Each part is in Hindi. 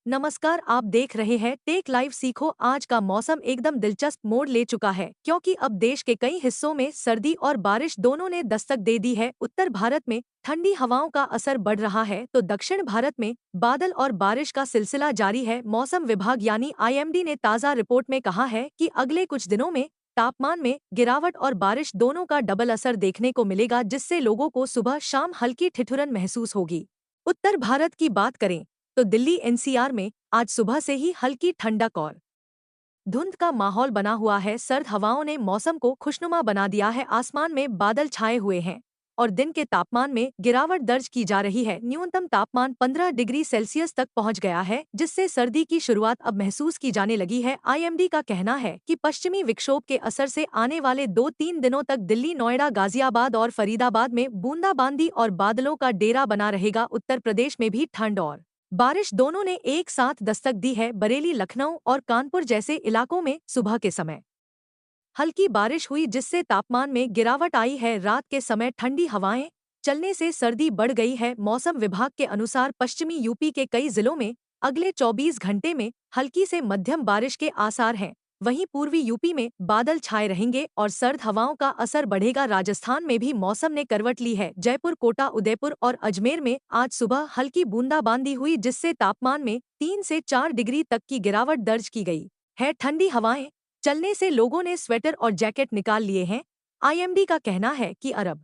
नमस्कार, आप देख रहे हैं टेक लाइव सीखो। आज का मौसम एकदम दिलचस्प मोड़ ले चुका है क्योंकि अब देश के कई हिस्सों में सर्दी और बारिश दोनों ने दस्तक दे दी है। उत्तर भारत में ठंडी हवाओं का असर बढ़ रहा है तो दक्षिण भारत में बादल और बारिश का सिलसिला जारी है। मौसम विभाग यानी आईएमडी ने ताज़ा रिपोर्ट में कहा है कि अगले कुछ दिनों में तापमान में गिरावट और बारिश दोनों का डबल असर देखने को मिलेगा, जिससे लोगों को सुबह शाम हल्की ठिठुरन महसूस होगी। उत्तर भारत की बात करें तो दिल्ली एनसीआर में आज सुबह से ही हल्की ठंडक और धुंध का माहौल बना हुआ है। सर्द हवाओं ने मौसम को खुशनुमा बना दिया है। आसमान में बादल छाए हुए हैं और दिन के तापमान में गिरावट दर्ज की जा रही है। न्यूनतम तापमान 15 डिग्री सेल्सियस तक पहुंच गया है, जिससे सर्दी की शुरुआत अब महसूस की जाने लगी है। आईएमडी का कहना है कि पश्चिमी विक्षोभ के असर से आने वाले 2-3 दिनों तक दिल्ली, नोएडा, गाजियाबाद और फरीदाबाद में बूंदाबांदी और बादलों का डेरा बना रहेगा। उत्तर प्रदेश में भी ठंड और बारिश दोनों ने एक साथ दस्तक दी है। बरेली, लखनऊ और कानपुर जैसे इलाकों में सुबह के समय हल्की बारिश हुई, जिससे तापमान में गिरावट आई है। रात के समय ठंडी हवाएं चलने से सर्दी बढ़ गई है। मौसम विभाग के अनुसार पश्चिमी यूपी के कई जिलों में अगले 24 घंटे में हल्की से मध्यम बारिश के आसार हैं। वहीं पूर्वी यूपी में बादल छाए रहेंगे और सर्द हवाओं का असर बढ़ेगा। राजस्थान में भी मौसम ने करवट ली है। जयपुर, कोटा, उदयपुर और अजमेर में आज सुबह हल्की बूंदाबांदी हुई, जिससे तापमान में 3 से 4 डिग्री तक की गिरावट दर्ज की गई है। ठंडी हवाएं चलने से लोगों ने स्वेटर और जैकेट निकाल लिए हैं। आईएमडी का कहना है कि अरब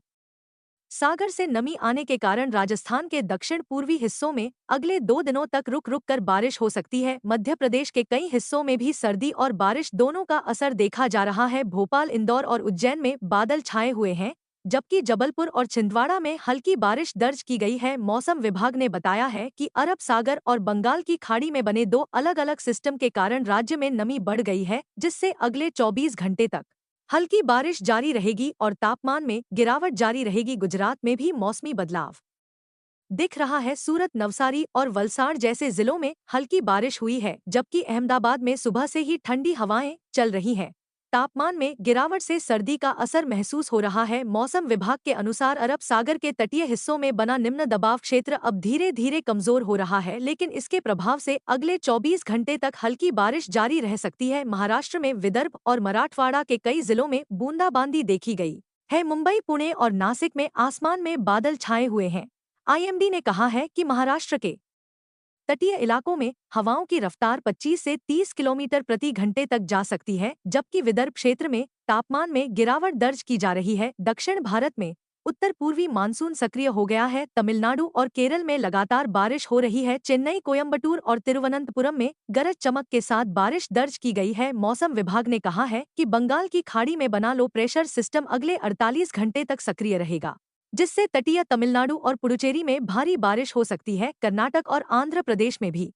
सागर से नमी आने के कारण राजस्थान के दक्षिण पूर्वी हिस्सों में अगले 2 दिनों तक रुक रुक कर बारिश हो सकती है। मध्य प्रदेश के कई हिस्सों में भी सर्दी और बारिश दोनों का असर देखा जा रहा है। भोपाल, इंदौर और उज्जैन में बादल छाए हुए हैं, जबकि जबलपुर और छिंदवाड़ा में हल्की बारिश दर्ज की गई है। मौसम विभाग ने बताया है कि अरब सागर और बंगाल की खाड़ी में बने 2 अलग-अलग सिस्टम के कारण राज्य में नमी बढ़ गई है, जिससे अगले 24 घंटे तक हल्की बारिश जारी रहेगी और तापमान में गिरावट जारी रहेगी। गुजरात में भी मौसमी बदलाव दिख रहा है। सूरत, नवसारी और वलसाड़ जैसे जिलों में हल्की बारिश हुई है, जबकि अहमदाबाद में सुबह से ही ठंडी हवाएं चल रही हैं। तापमान में गिरावट से सर्दी का असर महसूस हो रहा है। मौसम विभाग के अनुसार अरब सागर के तटीय हिस्सों में बना निम्न दबाव क्षेत्र अब धीरे धीरे कमजोर हो रहा है, लेकिन इसके प्रभाव से अगले 24 घंटे तक हल्की बारिश जारी रह सकती है। महाराष्ट्र में विदर्भ और मराठवाड़ा के कई जिलों में बूंदाबांदी देखी गई है। मुंबई, पुणे और नासिक में आसमान में बादल छाए हुए हैं। आईएमडी ने कहा है कि महाराष्ट्र के तटीय इलाकों में हवाओं की रफ्तार 25 से 30 किलोमीटर प्रति घंटे तक जा सकती है, जबकि विदर्भ क्षेत्र में तापमान में गिरावट दर्ज की जा रही है। दक्षिण भारत में उत्तर पूर्वी मानसून सक्रिय हो गया है। तमिलनाडु और केरल में लगातार बारिश हो रही है। चेन्नई, कोयम्बटूर और तिरुवनंतपुरम में गरज चमक के साथ बारिश दर्ज की गई है। मौसम विभाग ने कहा है कि बंगाल की खाड़ी में बना लो प्रेशर सिस्टम अगले 48 घंटे तक सक्रिय रहेगा, जिससे तटीय तमिलनाडु और पुडुचेरी में भारी बारिश हो सकती है। कर्नाटक और आंध्र प्रदेश में भी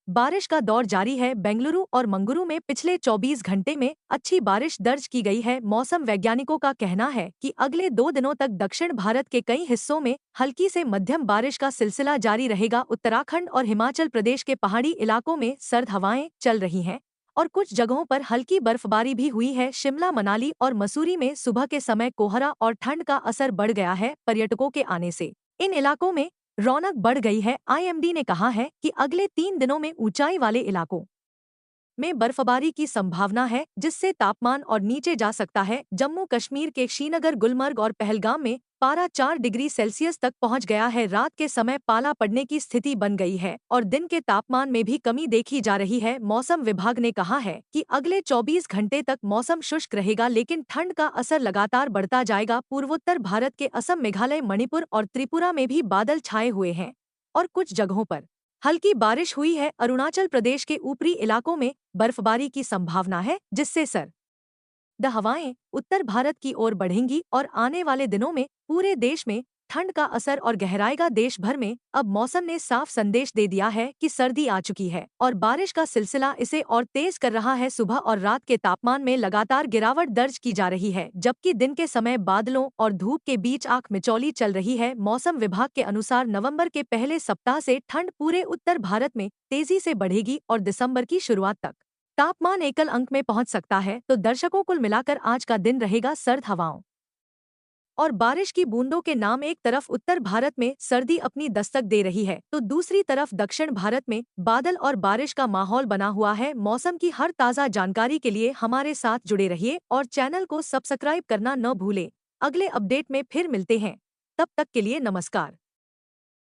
बारिश का दौर जारी है। बेंगलुरु और मंगुरु में पिछले 24 घंटे में अच्छी बारिश दर्ज की गई है। मौसम वैज्ञानिकों का कहना है कि अगले 2 दिनों तक दक्षिण भारत के कई हिस्सों में हल्की से मध्यम बारिश का सिलसिला जारी रहेगा। उत्तराखंड और हिमाचल प्रदेश के पहाड़ी इलाकों में सर्द हवाएं चल रही हैं और कुछ जगहों पर हल्की बर्फबारी भी हुई है। शिमला, मनाली और मसूरी में सुबह के समय कोहरा और ठंड का असर बढ़ गया है। पर्यटकों के आने से इन इलाकों में रौनक बढ़ गई है। आईएमडी ने कहा है कि अगले 3 दिनों में ऊंचाई वाले इलाकों में बर्फबारी की संभावना है, जिससे तापमान और नीचे जा सकता है। जम्मू कश्मीर के श्रीनगर, गुलमर्ग और पहलगाम में पारा 4 डिग्री सेल्सियस तक पहुंच गया है। रात के समय पाला पड़ने की स्थिति बन गई है और दिन के तापमान में भी कमी देखी जा रही है। मौसम विभाग ने कहा है कि अगले 24 घंटे तक मौसम शुष्क रहेगा, लेकिन ठंड का असर लगातार बढ़ता जाएगा। पूर्वोत्तर भारत के असम, मेघालय, मणिपुर और त्रिपुरा में भी बादल छाए हुए हैं और कुछ जगहों पर हल्की बारिश हुई है। अरुणाचल प्रदेश के ऊपरी इलाकों में बर्फबारी की संभावना है, जिससे सर्द हवाएं उत्तर भारत की ओर बढ़ेंगी और आने वाले दिनों में पूरे देश में ठंड का असर और गहराएगा। देश भर में अब मौसम ने साफ संदेश दे दिया है कि सर्दी आ चुकी है और बारिश का सिलसिला इसे और तेज कर रहा है। सुबह और रात के तापमान में लगातार गिरावट दर्ज की जा रही है, जबकि दिन के समय बादलों और धूप के बीच आंख मिचौली चल रही है। मौसम विभाग के अनुसार नवंबर के पहले सप्ताह से ठंड पूरे उत्तर भारत में तेजी से बढ़ेगी और दिसंबर की शुरुआत तक तापमान एकल अंक में पहुंच सकता है। तो दर्शकों, कुल मिलाकर आज का दिन रहेगा सर्द हवाओं और बारिश की बूंदों के नाम। एक तरफ उत्तर भारत में सर्दी अपनी दस्तक दे रही है तो दूसरी तरफ दक्षिण भारत में बादल और बारिश का माहौल बना हुआ है। मौसम की हर ताज़ा जानकारी के लिए हमारे साथ जुड़े रहिए और चैनल को सब्सक्राइब करना न भूलें। अगले अपडेट में फिर मिलते हैं, तब तक के लिए नमस्कार।